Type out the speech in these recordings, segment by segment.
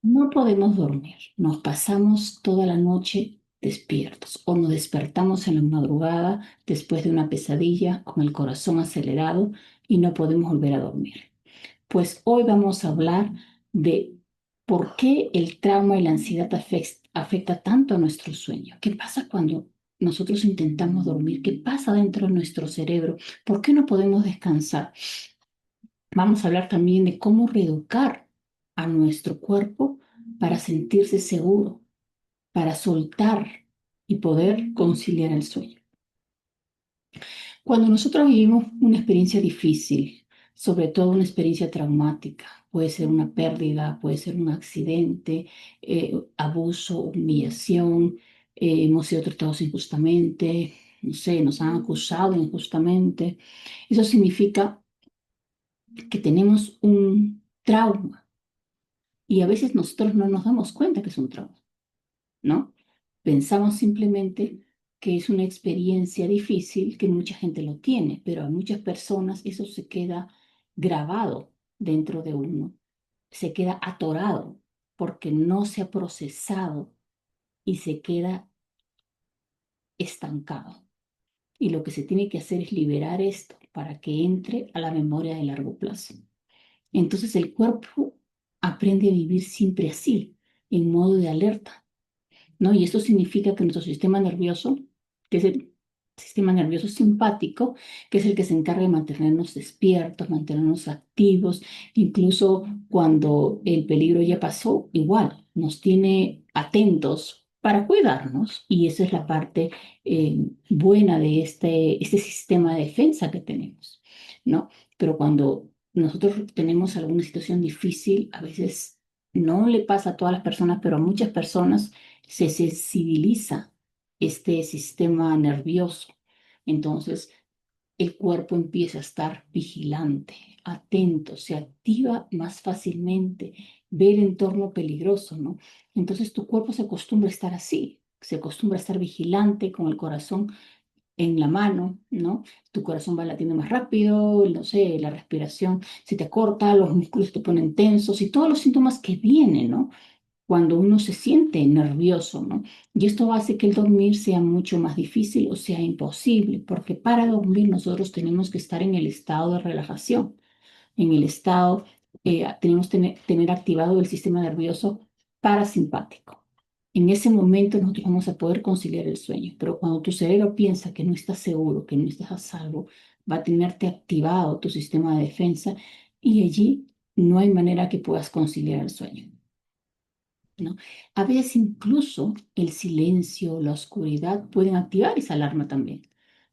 No podemos dormir, nos pasamos toda la noche despiertos o nos despertamos en la madrugada después de una pesadilla con el corazón acelerado y no podemos volver a dormir. Pues hoy vamos a hablar de por qué el trauma y la ansiedad afecta tanto a nuestro sueño. ¿Qué pasa cuando nosotros intentamos dormir? ¿Qué pasa dentro de nuestro cerebro? ¿Por qué no podemos descansar? Vamos a hablar también de cómo reeducar a nuestro cuerpo para sentirse seguro, para soltar y poder conciliar el sueño. Cuando nosotros vivimos una experiencia difícil, sobre todo una experiencia traumática, puede ser una pérdida, puede ser un accidente, abuso, humillación, hemos sido tratados injustamente, no sé, nos han acusado injustamente. Eso significa que tenemos un trauma y a veces nosotros no nos damos cuenta que es un trauma, ¿no? Pensamos simplemente que es una experiencia difícil, que mucha gente lo tiene, pero a muchas personas eso se queda grabado dentro de uno, se queda atorado porque no se ha procesado y se queda estancado. Y lo que se tiene que hacer es liberar esto para que entre a la memoria de largo plazo. Entonces el cuerpo aprende a vivir siempre así, en modo de alerta, ¿no? Y esto significa que nuestro sistema nervioso, que es el sistema nervioso simpático, que es el que se encarga de mantenernos despiertos, mantenernos activos, incluso cuando el peligro ya pasó, igual, nos tiene atentos para cuidarnos. Y esa es la parte buena de este sistema de defensa que tenemos, ¿no? Pero cuando nosotros tenemos alguna situación difícil, a veces no le pasa a todas las personas, pero a muchas personas, se sensibiliza este sistema nervioso. Entonces, el cuerpo empieza a estar vigilante, atento, se activa más fácilmente, ve el entorno peligroso, ¿no? Entonces, tu cuerpo se acostumbra a estar así, se acostumbra a estar vigilante con el corazón en la mano, ¿no? Tu corazón va latiendo más rápido, no sé, la respiración se te acorta, los músculos te ponen tensos y todos los síntomas que vienen, ¿no? Cuando uno se siente nervioso, ¿no? Y esto hace que el dormir sea mucho más difícil o sea imposible, porque para dormir nosotros tenemos que estar en el estado de relajación, en el estado, tenemos que tener activado el sistema nervioso parasimpático. En ese momento nosotros vamos a poder conciliar el sueño, pero cuando tu cerebro piensa que no estás seguro, que no estás a salvo, va a tenerte activado tu sistema de defensa y allí no hay manera que puedas conciliar el sueño, ¿no? A veces incluso el silencio, la oscuridad pueden activar esa alarma también,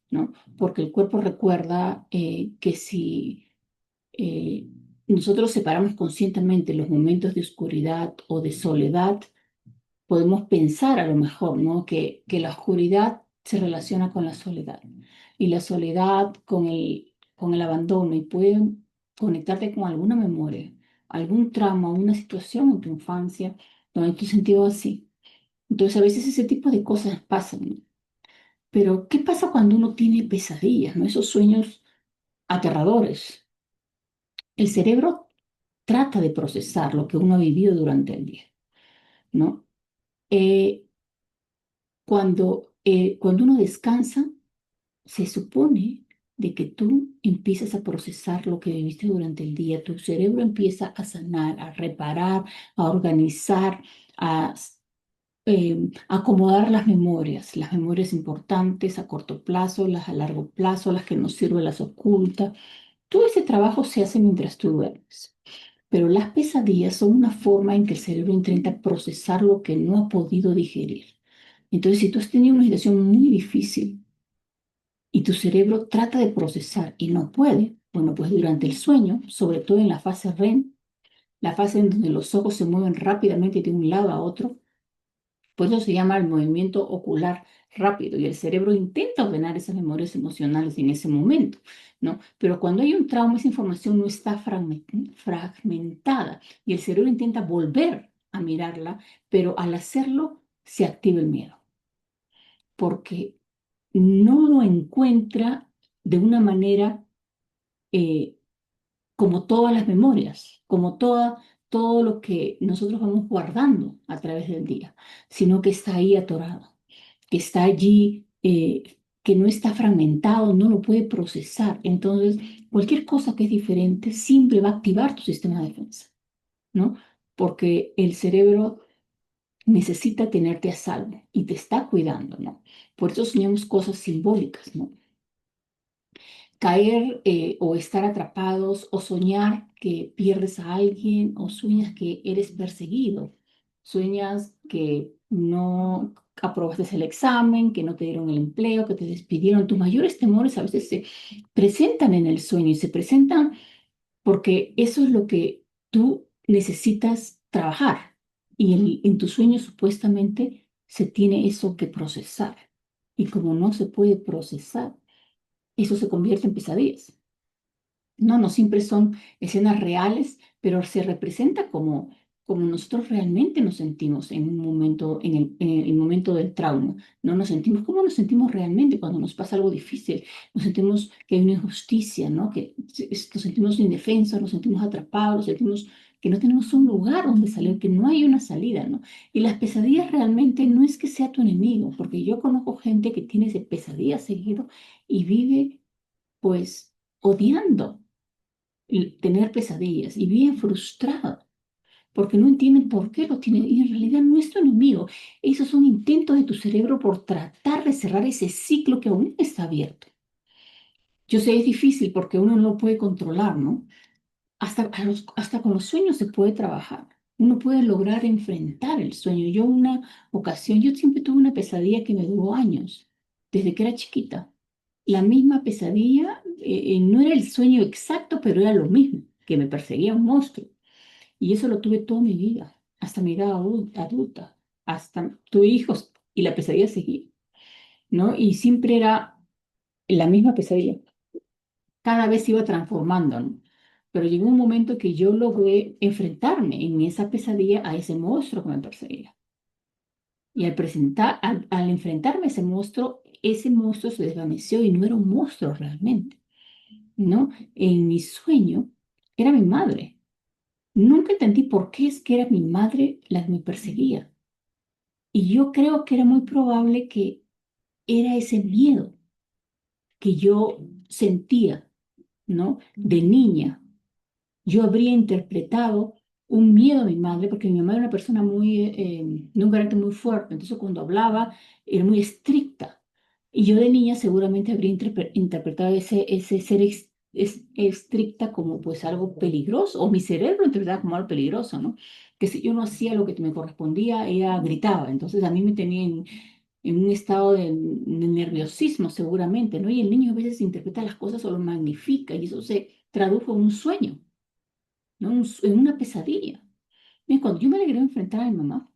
¿no? Porque el cuerpo recuerda que si eh, nosotros separamos conscientemente los momentos de oscuridad o de soledad, podemos pensar a lo mejor, ¿no? Que la oscuridad se relaciona con la soledad y la soledad con el abandono y pueden conectarte con alguna memoria, algún trauma, una situación en tu infancia donde tú sentido así. Entonces a veces ese tipo de cosas pasan, ¿no? Pero ¿qué pasa cuando uno tiene pesadillas, ¿no? Esos sueños aterradores. El cerebro trata de procesar lo que uno ha vivido durante el día, ¿no? Eh, cuando uno descansa, se supone de que tú empiezas a procesar lo que viviste durante el día. Tu cerebro empieza a sanar, a reparar, a organizar, a acomodar las memorias importantes a corto plazo, las a largo plazo, las que nos sirven, las oculta. Todo ese trabajo se hace mientras tú duermes. Pero las pesadillas son una forma en que el cerebro intenta procesar lo que no ha podido digerir. Entonces, si tú has tenido una situación muy difícil y tu cerebro trata de procesar y no puede, bueno, pues durante el sueño, sobre todo en la fase REM, la fase en donde los ojos se mueven rápidamente de un lado a otro, pues eso se llama el movimiento ocular rápido y el cerebro intenta ordenar esas memorias emocionales en ese momento, ¿no? Pero cuando hay un trauma, esa información no está fragmentada y el cerebro intenta volver a mirarla, pero al hacerlo se activa el miedo porque no lo encuentra de una manera eh, como todas las memorias, como toda. todo lo que nosotros vamos guardando a través del día, sino que está ahí atorado, que está allí, que no está fragmentado, no lo puede procesar. Entonces, cualquier cosa que es diferente siempre va a activar tu sistema de defensa, ¿no? Porque el cerebro necesita tenerte a salvo y te está cuidando, ¿no? Por eso soñamos cosas simbólicas, ¿no? Caer o estar atrapados o soñar que pierdes a alguien o sueñas que eres perseguido, sueñas que no aprobaste el examen, que no te dieron el empleo, que te despidieron. Tus mayores temores a veces se presentan en el sueño y se presentan porque eso es lo que tú necesitas trabajar y en tu sueño supuestamente se tiene eso que procesar y como no se puede procesar, eso se convierte en pesadillas. No, no siempre son escenas reales, pero se representa como nosotros realmente nos sentimos en un momento, en el momento del trauma. No nos sentimos como nos sentimos realmente cuando nos pasa algo difícil. Nos sentimos que hay una injusticia, ¿no? Que nos sentimos indefensos, nos sentimos atrapados, nos sentimos que no tenemos un lugar donde salir, que no hay una salida, ¿no? Y las pesadillas realmente no es que sea tu enemigo, porque yo conozco gente que tiene ese pesadilla seguido y vive pues odiando tener pesadillas y bien frustrado porque no entienden por qué lo tienen y en realidad no es tu enemigo. Esos son intentos de tu cerebro por tratar de cerrar ese ciclo que aún está abierto. Yo sé, es difícil porque uno no lo puede controlar, ¿no? Hasta con los sueños se puede trabajar. Uno puede lograr enfrentar el sueño. Yo una ocasión, yo siempre tuve una pesadilla que me duró años, desde que era chiquita. La misma pesadilla, no era el sueño exacto, pero era lo mismo, que me perseguía un monstruo. Y eso lo tuve toda mi vida, hasta mi edad adulta, hasta tuve hijos y la pesadilla seguía, ¿no? Y siempre era la misma pesadilla. Cada vez se iba transformando, ¿no? Pero llegó un momento que yo logré enfrentarme en esa pesadilla a ese monstruo que me perseguía. Y al enfrentarme a ese monstruo se desvaneció y no era un monstruo realmente, ¿no? En mi sueño era mi madre. Nunca entendí por qué es que era mi madre la que me perseguía. Y yo creo que era muy probable que era ese miedo que yo sentía, ¿no? De niña. Yo habría interpretado un miedo a mi madre, porque mi mamá era una persona de un carácter muy fuerte, entonces cuando hablaba era muy estricta. Y yo de niña seguramente habría interpretado ese ser estricta como pues algo peligroso, o mi cerebro lo interpretaba como algo peligroso, ¿no? Que si yo no hacía lo que me correspondía, ella gritaba. Entonces a mí me tenía en un estado de nerviosismo seguramente, ¿no? Y el niño a veces interpreta las cosas o lo magnifica y eso se tradujo en un sueño, ¿no? En una pesadilla. Bien, cuando yo me logré enfrentar a mi mamá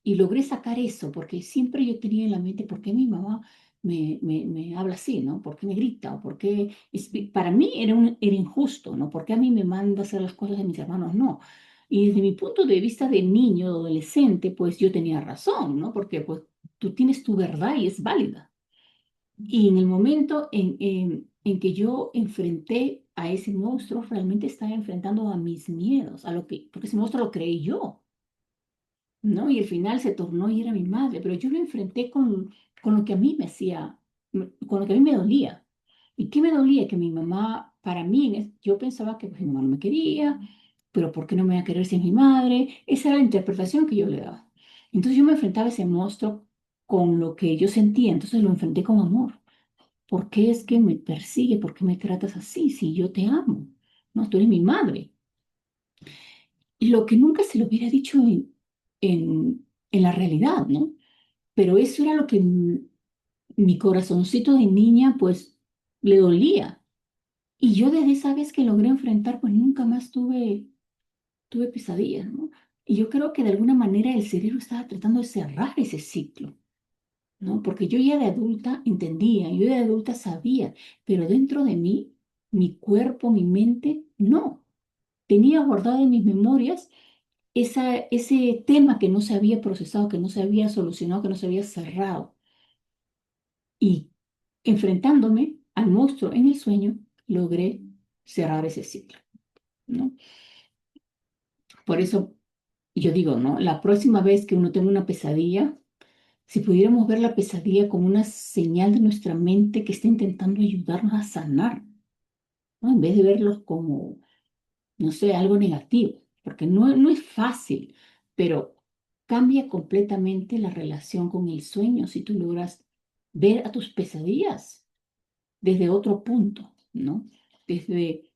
y logré sacar eso, porque siempre yo tenía en la mente por qué mi mamá me habla así, ¿no? ¿Por qué me grita? ¿O por qué? Para mí era injusto, ¿no? ¿Por qué a mí me manda a hacer las cosas de mis hermanos? No. Y desde mi punto de vista de niño, de adolescente, pues yo tenía razón, ¿no? Porque pues tú tienes tu verdad y es válida. Y en el momento en que yo enfrenté a ese monstruo, realmente estaba enfrentando a mis miedos, porque ese monstruo lo creí yo, ¿no? Y al final se tornó y era mi madre, pero yo lo enfrenté con lo que a mí me hacía, con lo que a mí me dolía. ¿Y qué me dolía? Que mi mamá, para mí, yo pensaba que pues, mi mamá no me quería, pero ¿por qué no me va a querer si es mi madre? Esa era la interpretación que yo le daba. Entonces yo me enfrentaba a ese monstruo con lo que yo sentía, entonces lo enfrenté con amor. ¿Por qué es que me persigue? ¿Por qué me tratas así si yo te amo? No, tú eres mi madre. Lo que nunca se lo hubiera dicho en la realidad, ¿no? Pero eso era lo que mi corazoncito de niña, pues, le dolía. Y yo desde esa vez que logré enfrentar, pues nunca más tuve pesadillas, ¿no? Y yo creo que de alguna manera el cerebro estaba tratando de cerrar ese ciclo, ¿no? Porque yo ya de adulta entendía, yo ya de adulta sabía, pero dentro de mí, mi cuerpo, mi mente, no. Tenía guardado en mis memorias ese tema que no se había procesado, que no se había solucionado, que no se había cerrado. Y enfrentándome al monstruo en el sueño, logré cerrar ese ciclo, ¿no? Por eso yo digo, ¿no? La próxima vez que uno tenga una pesadilla, si pudiéramos ver la pesadilla como una señal de nuestra mente que está intentando ayudarnos a sanar, ¿no? En vez de verlos como, no sé, algo negativo, porque no es fácil, pero cambia completamente la relación con el sueño si tú logras ver a tus pesadillas desde otro punto, ¿no? Desde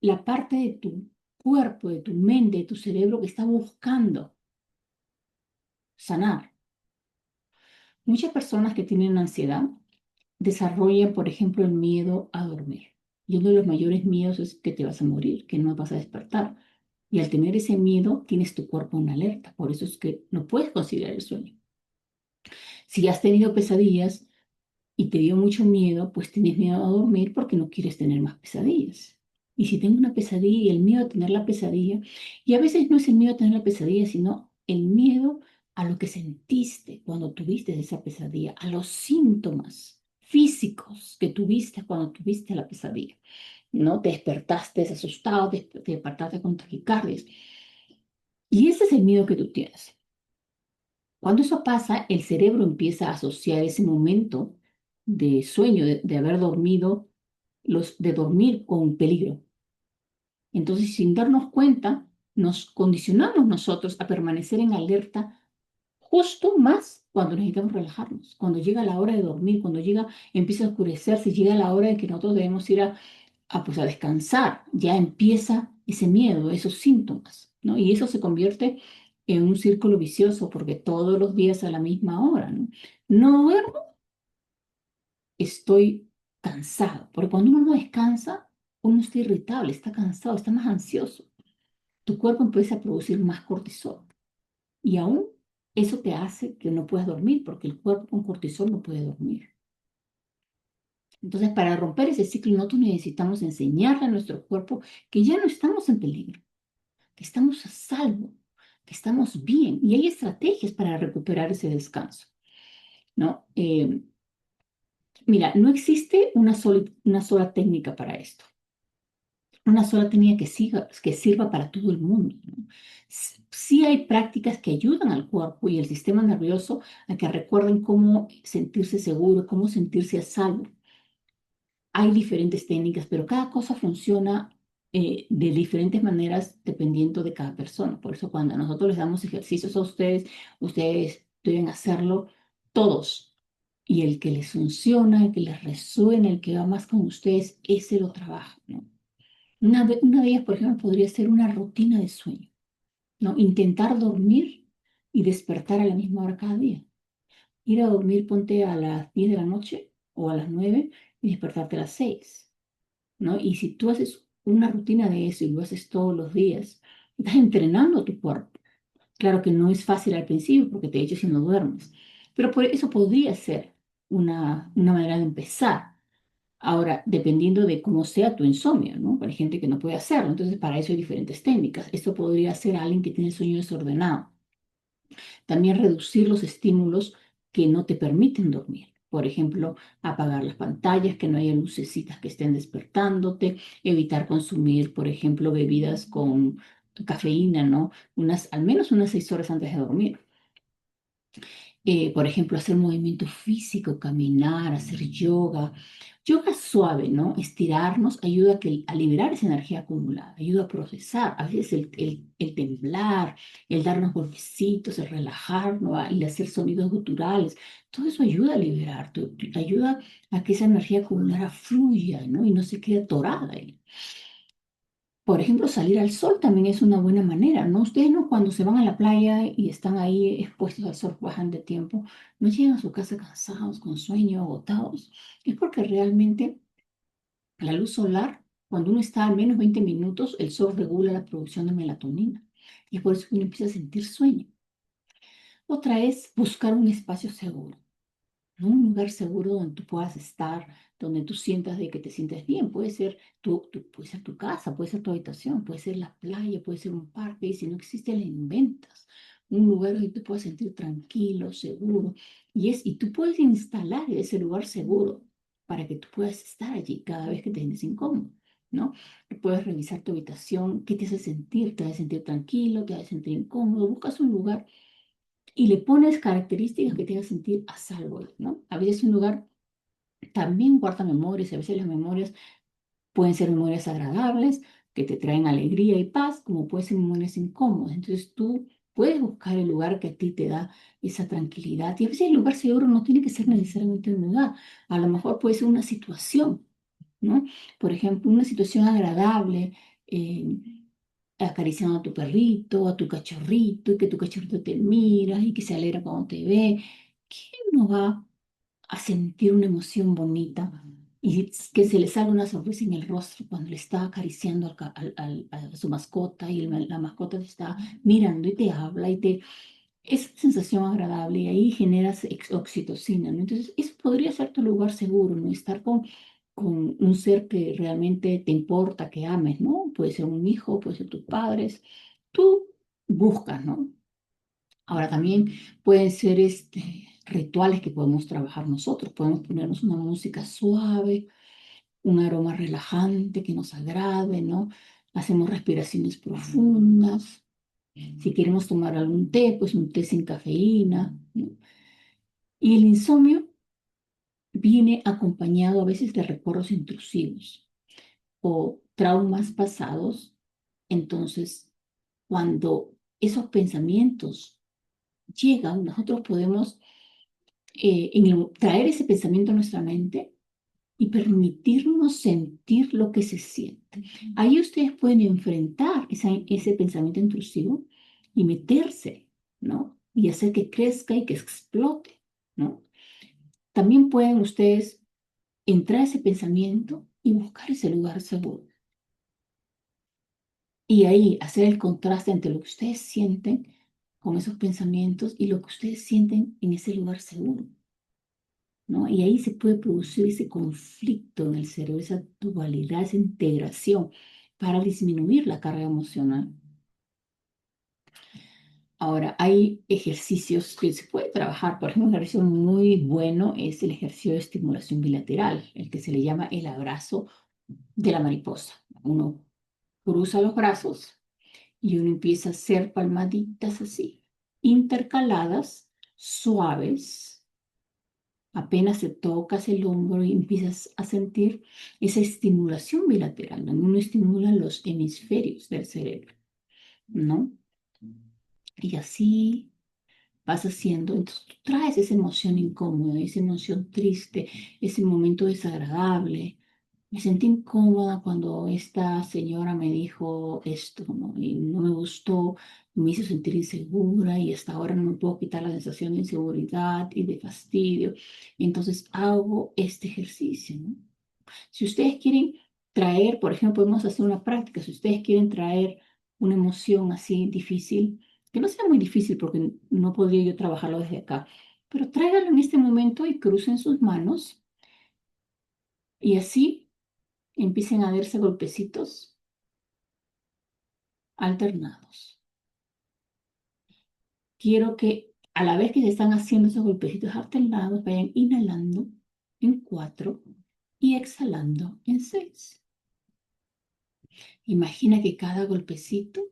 la parte de tu cuerpo, de tu mente, de tu cerebro que está buscando sanar. Muchas personas que tienen ansiedad desarrollan, por ejemplo, el miedo a dormir. Y uno de los mayores miedos es que te vas a morir, que no vas a despertar. Y al tener ese miedo, tienes tu cuerpo en alerta. Por eso es que no puedes conciliar el sueño. Si has tenido pesadillas y te dio mucho miedo, pues tienes miedo a dormir porque no quieres tener más pesadillas. Y si tengo una pesadilla y el miedo a tener la pesadilla, y a veces no es el miedo a tener la pesadilla, sino el miedo a lo que sentiste cuando tuviste esa pesadilla, a los síntomas físicos que tuviste cuando tuviste la pesadilla, ¿no? Te despertaste asustado, te despertaste con taquicardias. Y ese es el miedo que tú tienes. Cuando eso pasa, el cerebro empieza a asociar ese momento de sueño, de haber dormido, de dormir con peligro. Entonces, sin darnos cuenta, nos condicionamos nosotros a permanecer en alerta justo más cuando necesitamos relajarnos, cuando llega la hora de dormir, cuando empieza a oscurecerse, llega la hora de que nosotros debemos ir pues a descansar, ya empieza ese miedo, esos síntomas, ¿no? Y eso se convierte en un círculo vicioso porque todos los días a la misma hora, ¿no? No duermo, estoy cansado, porque cuando uno no descansa, uno está irritable, está cansado, está más ansioso. Tu cuerpo empieza a producir más cortisol y aún eso te hace que no puedas dormir porque el cuerpo con cortisol no puede dormir. Entonces, para romper ese ciclo, nosotros necesitamos enseñarle a nuestro cuerpo que ya no estamos en peligro, que estamos a salvo, que estamos bien. Y hay estrategias para recuperar ese descanso, ¿no? Mira, no existe una sola técnica para esto, una sola técnica que sirva para todo el mundo, ¿no? Sí hay prácticas que ayudan al cuerpo y el sistema nervioso a que recuerden cómo sentirse seguro, cómo sentirse a salvo. Hay diferentes técnicas, pero cada cosa funciona de diferentes maneras dependiendo de cada persona. Por eso cuando nosotros les damos ejercicios a ustedes, ustedes deben hacerlo todos. Y el que les funciona, el que les resuena, el que va más con ustedes, ese lo trabaja, ¿no? Una de ellas, por ejemplo, podría ser una rutina de sueño, ¿no? Intentar dormir y despertar a la misma hora cada día. Ir a dormir, ponte a las 10 de la noche o a las 9 y despertarte a las 6. ¿No? Y si tú haces una rutina de eso y lo haces todos los días, estás entrenando a tu cuerpo. Claro que no es fácil al principio porque te echas y no duermes, pero por eso podría ser una manera de empezar. Ahora, dependiendo de cómo sea tu insomnio, ¿no? Hay gente que no puede hacerlo, entonces para eso hay diferentes técnicas. Esto podría ser alguien que tiene el sueño desordenado. También reducir los estímulos que no te permiten dormir. Por ejemplo, apagar las pantallas, que no haya lucecitas que estén despertándote, evitar consumir, por ejemplo, bebidas con cafeína, ¿no? Al menos unas 6 horas antes de dormir. Por ejemplo, hacer movimiento físico, caminar, hacer yoga. Yoga suave, ¿no? Estirarnos ayuda a liberar esa energía acumulada, ayuda a procesar. A veces el temblar, el darnos golpecitos, el relajarnos, el hacer sonidos guturales, todo eso ayuda a liberar, ayuda a que esa energía acumulada fluya, ¿no? Y no se quede atorada ahí. Por ejemplo, salir al sol también es una buena manera, ¿no? Ustedes no cuando se van a la playa y están ahí expuestos al sol bastante tiempo, no llegan a su casa cansados, con sueño, agotados. Es porque realmente la luz solar, cuando uno está al menos 20 minutos, el sol regula la producción de melatonina. Y es por eso que uno empieza a sentir sueño. Otra es buscar un espacio seguro, ¿no? Un lugar seguro donde tú puedas estar, donde tú sientas de que te sientes bien. Puede ser puede ser tu casa, puede ser tu habitación, puede ser la playa, puede ser un parque, y si no existe, le inventas. Un lugar donde te puedas sentir tranquilo, seguro. Y tú puedes instalar ese lugar seguro para que tú puedas estar allí cada vez que te sientes incómodo. ¿no? Puedes revisar tu habitación, qué te hace sentir, te hace sentir tranquilo, te hace sentir incómodo, buscas un lugar y le pones características que te hagan sentir a salvo, ¿no? A veces un lugar también guarda memorias, a veces las memorias pueden ser memorias agradables, que te traen alegría y paz, como pueden ser memorias incómodas. Entonces tú puedes buscar el lugar que a ti te da esa tranquilidad. Y a veces el lugar seguro no tiene que ser necesariamente un lugar. A lo mejor puede ser una situación, ¿no? Por ejemplo, una situación agradable, eh, acariciando a tu perrito, a tu cachorrito, y que tu cachorrito te mira y que se alegra cuando te ve. ¿Quién no va a sentir una emoción bonita y que se le salga una sonrisa en el rostro cuando le está acariciando a su mascota y la mascota te está mirando y te habla y te... Es una sensación agradable y ahí generas oxitocina, ¿no? Entonces, eso podría ser tu lugar seguro, ¿no? Estar con un ser que realmente te importa, que ames, ¿no? Puede ser un hijo, puede ser tus padres. Tú buscas, ¿no? Ahora también pueden ser rituales que podemos trabajar nosotros. Podemos ponernos una música suave, un aroma relajante que nos agrade, ¿no? Hacemos respiraciones profundas. Si queremos tomar algún té, pues un té sin cafeína, ¿no? Y el insomnio viene acompañado a veces de recuerdos intrusivos o traumas pasados. Entonces, cuando esos pensamientos llegan, nosotros podemos traer ese pensamiento a nuestra mente y permitirnos sentir lo que se siente. Ahí ustedes pueden enfrentar ese pensamiento intrusivo y meterse, ¿no? Y hacer que crezca y que explote, ¿no? También pueden ustedes entrar a ese pensamiento y buscar ese lugar seguro. Y ahí hacer el contraste entre lo que ustedes sienten con esos pensamientos y lo que ustedes sienten en ese lugar seguro, ¿no? Y ahí se puede producir ese conflicto en el cerebro, esa dualidad, esa integración para disminuir la carga emocional. Ahora, hay ejercicios que se puede trabajar. Por ejemplo, un ejercicio muy bueno es el ejercicio de estimulación bilateral, el que se le llama el abrazo de la mariposa. Uno cruza los brazos y uno empieza a hacer palmaditas así, intercaladas, suaves. Apenas te tocas el hombro y empiezas a sentir esa estimulación bilateral, donde uno estimula los hemisferios del cerebro, ¿no? Y así vas haciendo, entonces tú traes esa emoción incómoda, esa emoción triste, ese momento desagradable. Me sentí incómoda cuando esta señora me dijo esto, ¿no? Y no me gustó, me hizo sentir insegura y hasta ahora no me puedo quitar la sensación de inseguridad y de fastidio. Entonces hago este ejercicio, ¿no? Si ustedes quieren traer, por ejemplo, podemos hacer una práctica, si ustedes quieren traer una emoción así difícil, que no sea muy difícil porque no podría yo trabajarlo desde acá, pero tráiganlo en este momento y crucen sus manos y así empiecen a darse golpecitos alternados. Quiero que a la vez que se están haciendo esos golpecitos alternados, vayan inhalando en 4 y exhalando en 6. Imagina que cada golpecito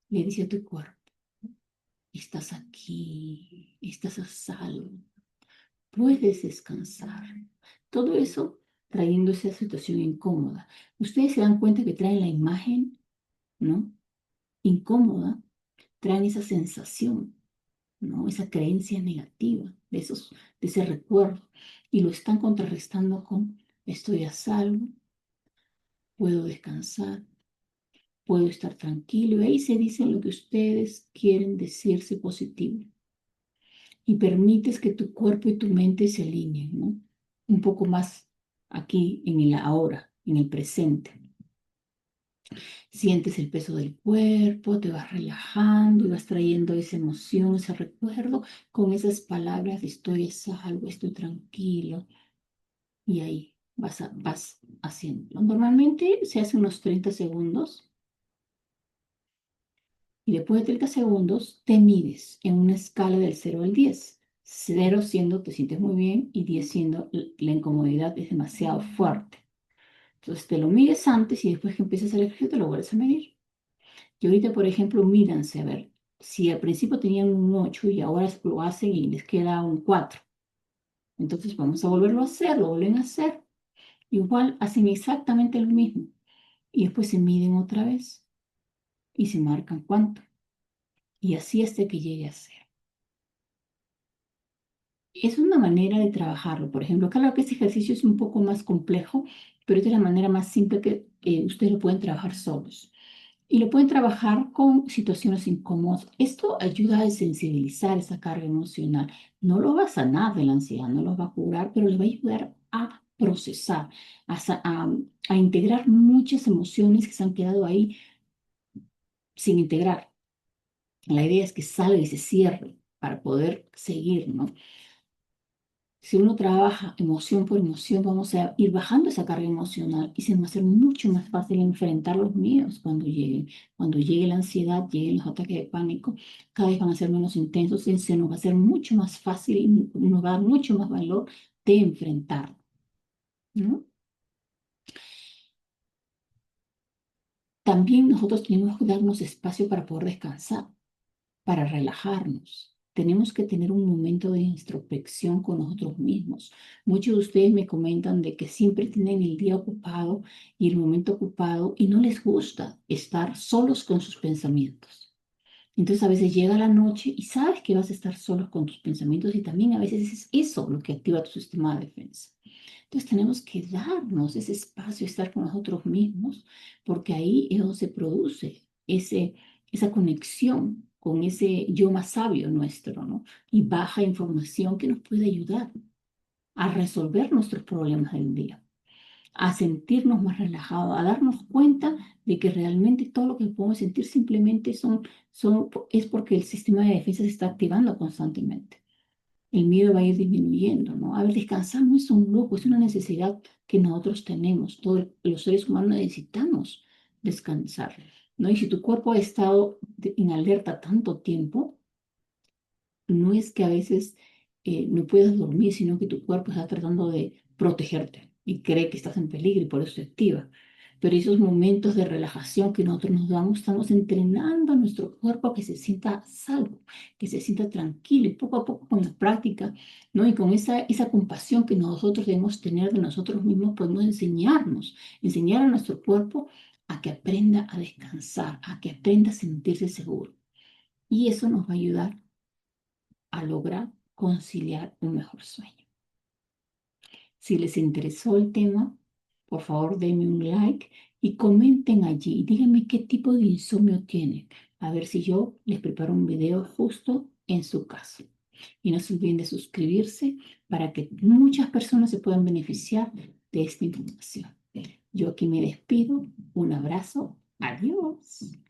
le dice a tu cuerpo: estás aquí, estás a salvo, puedes descansar. Todo eso trayendo esa situación incómoda. Ustedes se dan cuenta que traen la imagen, ¿no? Incómoda, traen esa sensación, ¿no? Esa creencia negativa de ese recuerdo y lo están contrarrestando con: estoy a salvo, puedo descansar, puedo estar tranquilo. Y ahí se dicen lo que ustedes quieren decirse positivo. Y permites que tu cuerpo y tu mente se alineen, ¿no? Un poco más aquí en el ahora, en el presente. Sientes el peso del cuerpo, te vas relajando y vas trayendo esa emoción, ese recuerdo con esas palabras: estoy a salvo, estoy tranquilo. Y ahí vas haciendo. Normalmente se hace unos 30 segundos y después de 30 segundos te mides en una escala del 0 al 10. 0 siendo te sientes muy bien y 10 siendo la incomodidad es demasiado fuerte. Entonces te lo mides antes y después que empieces el ejercicio te lo vuelves a medir. Y ahorita, por ejemplo, mídanse a ver si al principio tenían un 8 y ahora lo hacen y les queda un 4. Entonces vamos a volverlo a hacer, lo vuelven a hacer. Igual hacen exactamente lo mismo y después se miden otra vez y se marcan cuánto. Y así hasta que llegue a ser. Es una manera de trabajarlo. Por ejemplo, claro que este ejercicio es un poco más complejo, pero esta es la manera más simple que ustedes lo pueden trabajar solos. Y lo pueden trabajar con situaciones incómodas. Esto ayuda a sensibilizar esa carga emocional. No lo va a sanar de la ansiedad, no lo va a curar, pero les va a ayudar a procesar, a integrar muchas emociones que se han quedado ahí sin integrar. La idea es que salga y se cierre para poder seguir, ¿no? Si uno trabaja emoción por emoción, vamos a ir bajando esa carga emocional y se nos va a hacer mucho más fácil enfrentar los miedos cuando lleguen. Cuando llegue la ansiedad, lleguen los ataques de pánico, cada vez van a ser menos intensos y se nos va a hacer mucho más fácil y nos va a dar mucho más valor de enfrentarlo, ¿no? También nosotros tenemos que darnos espacio para poder descansar, para relajarnos. Tenemos que tener un momento de introspección con nosotros mismos. Muchos de ustedes me comentan de que siempre tienen el día ocupado y el momento ocupado y no les gusta estar solos con sus pensamientos. Entonces a veces llega la noche y sabes que vas a estar solos con tus pensamientos y también a veces es eso lo que activa tu sistema de defensa. Entonces tenemos que darnos ese espacio, estar con nosotros mismos, porque ahí es donde se produce esa conexión con ese yo más sabio nuestro, ¿no? Y baja información que nos puede ayudar a resolver nuestros problemas del día, a sentirnos más relajados, a darnos cuenta de que realmente todo lo que podemos sentir simplemente es porque el sistema de defensa se está activando constantemente. El miedo va a ir disminuyendo, ¿no? A ver, descansar no es un lujo, es una necesidad que nosotros tenemos. Todos los seres humanos necesitamos descansar, ¿no? Y si tu cuerpo ha estado en alerta tanto tiempo, no es que a veces no puedas dormir, sino que tu cuerpo está tratando de protegerte y cree que estás en peligro y por eso se activa. Pero esos momentos de relajación que nosotros nos damos, estamos entrenando a nuestro cuerpo a que se sienta salvo, que se sienta tranquilo y poco a poco con la práctica, ¿no? Y con esa compasión que nosotros debemos tener de nosotros mismos, podemos enseñar a nuestro cuerpo a que aprenda a descansar, a que aprenda a sentirse seguro. Y eso nos va a ayudar a lograr conciliar un mejor sueño. Si les interesó el tema, por favor denme un like y comenten allí. Díganme qué tipo de insomnio tienen. A ver si yo les preparo un video justo en su caso. Y no se olviden de suscribirse para que muchas personas se puedan beneficiar de esta información. Yo aquí me despido. Un abrazo. Adiós.